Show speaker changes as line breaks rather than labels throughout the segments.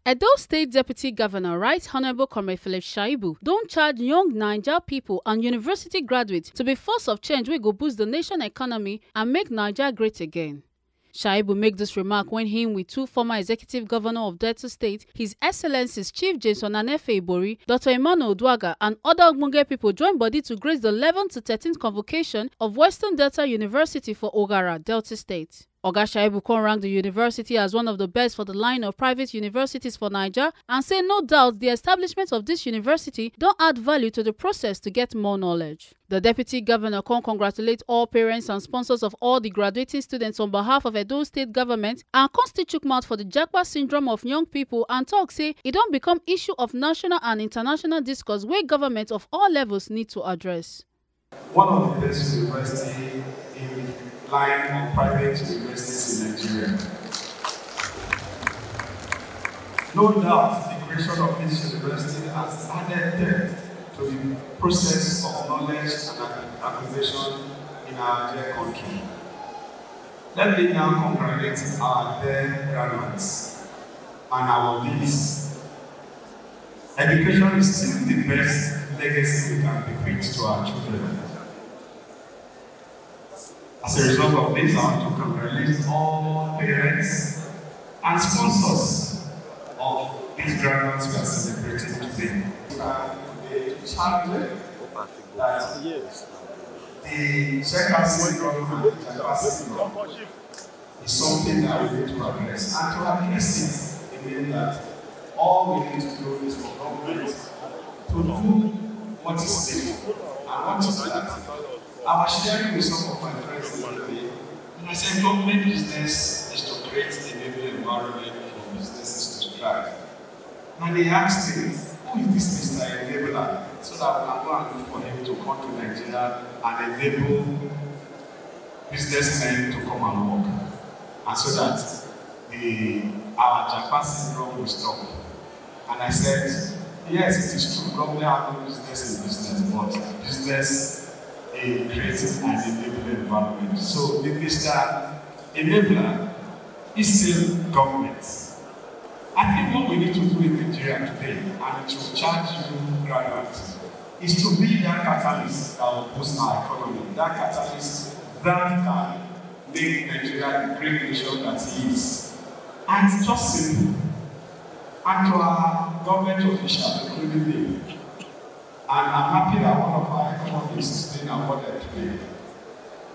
Edo State Deputy Governor Right Honorable Comrade Philip Shaibu don't charge young Naija people and university graduates to be force of change wey go boost the nation economy and make Naija great again. Shaibu make this remark when him with two former executive governor of Delta State, His Excellencies Chief James Onanefe Ibori, Dr. Emmanuel Odwaga, and other Ogbonge people join body to grace the 11th to 13th convocation of Western Delta University for Ogara, Delta State. Oga Shaibu ranked the university as one of the best for the line of private universities for Naija and say no doubt the establishment of this university don't add value to the process to get more knowledge. The deputy governor congratulate all parents and sponsors of all the graduating students on behalf of Edo State government and constitute mouth for the Japa syndrome of young people and talk say it don't become issue of national and international discourse where government of all levels need to address.
One of the best universities in line of private universities in Nigeria. No doubt, the creation of this university has added depth to the process of knowledge and acquisition in our dear country. Let me now congratulate our dear graduates and our leaders. Education is still the best legacy we can bequeath to our children. As a result of this, I want to congratulate all parents and sponsors of these graduates we are celebrating today. The challenge that the second syndrome and the Japa syndrome is something that we need to address. And to address it, it means that all we need to do is for government to do what is needed. And what is that? I was sharing with some of my friends the other day, and I said, government business is to create a enabling environment for businesses to thrive. And they asked me, who is this Mr. Enabler? So that we can go and look for him to come to Nigeria and enable businessmen to come and work. And so that our Japa syndrome will stop. And I said, yes, it is true, government has no business in business, but business creating an enabling environment. So the Mr. Enabler is still government. I think what we need to do in Nigeria today, and it will charge you graduates, is to be that catalyst that will boost our economy, that catalyst that can make Nigeria the great nation that it is. And it's just simple. And to our government officials, including me, and I'm happy that one of our economists is being awarded today.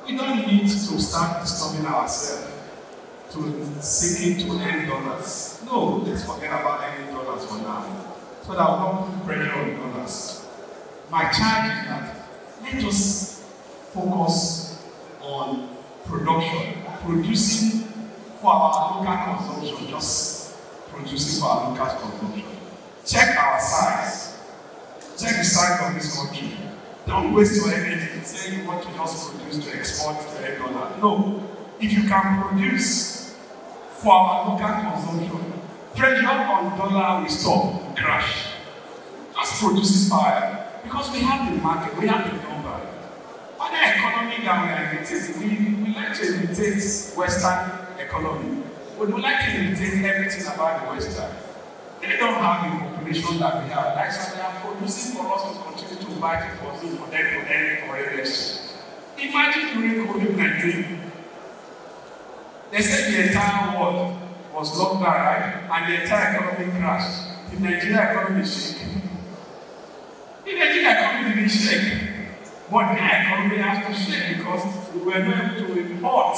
We don't need to start disturbing ourselves to seeking to earn dollars. No, let's forget about earning dollars for now, so that we don't put pressure on dollars. My charge is that let us focus on production, producing for our local consumption, just producing for our local consumption. Check our size. Check the size of this country. Don't waste your energy saying you want to just produce to export to $8. No. If you can produce for our local consumption, pressure on dollar will stop, will crash. Just produce it fire. Because we have the market, we have the number. But the economy that we are imitating, we like to imitate Western economy. We don't like to imitate everything about the Western. They don't have the population that we have. That's why they are producing for us to continue to buy the consume for them to earn foreign exchange. Imagine during COVID-19, they said the entire world was locked down, right? And the entire economy crashed. The Nigerian economy shook. The Nigerian economy didn't shake. But the economy has to shake because we were not able to import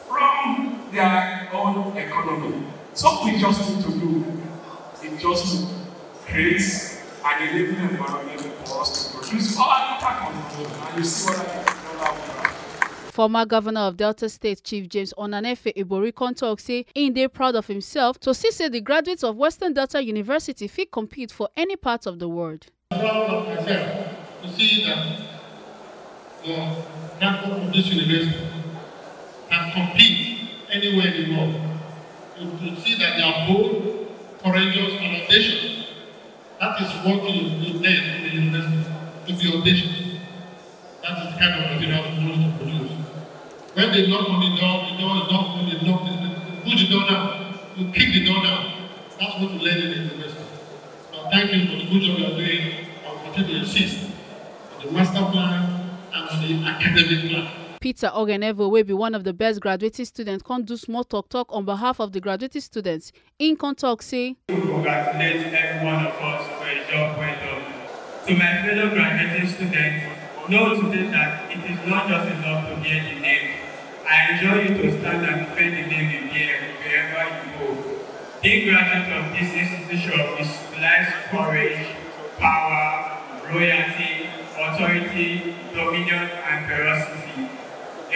from their own economy. So what we just need to do is just create an enabling environment for us to produce our local consumption. And you see what I mean?
Former Governor of Delta State, Chief James Onanefe Ibori talk say he proud of himself to see say the graduates of Western Delta University fit compete for any part of the world.
I'm proud of myself to see that the graduates of this university can compete anywhere in the world. To see that they are bold, courageous, and audacious. That is what you learn in the university, to be audacious. That is the kind of material we want to produce. When they knock on the door is not on the door, you push the door down, you kick the door down. That's what we learn in the university. So thank you for the good job you are doing. I will continue to insist on the master plan and on the academic plan.
Peter Ogenevo will be one of the best graduating students. Can't do small talk on behalf of the graduating students. In talk say,
we congratulate every one of us for a job well done. To my fellow graduating students, know today that it is not just enough to hear the name. I enjoy you to stand and defend the name you bear wherever you go. Being graduate of this institution displays courage, power, loyalty, authority, dominion, and ferocity.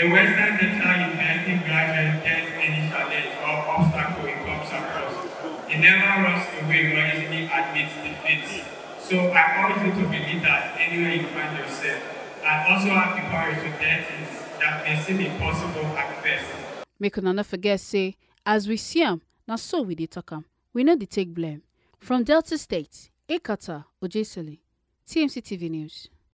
A Western Dental University graduate gets any challenge or obstacle it comes across. It never runs away or easily admits defeat. So I urge you to believe that anywhere you find yourself, and also have the courage to dare things that may seem impossible at first.
Make una not forget say, as we see am, na so we dey talk am. We no dey take blame. From Delta State, Ekata Ojesele, TMC TV News.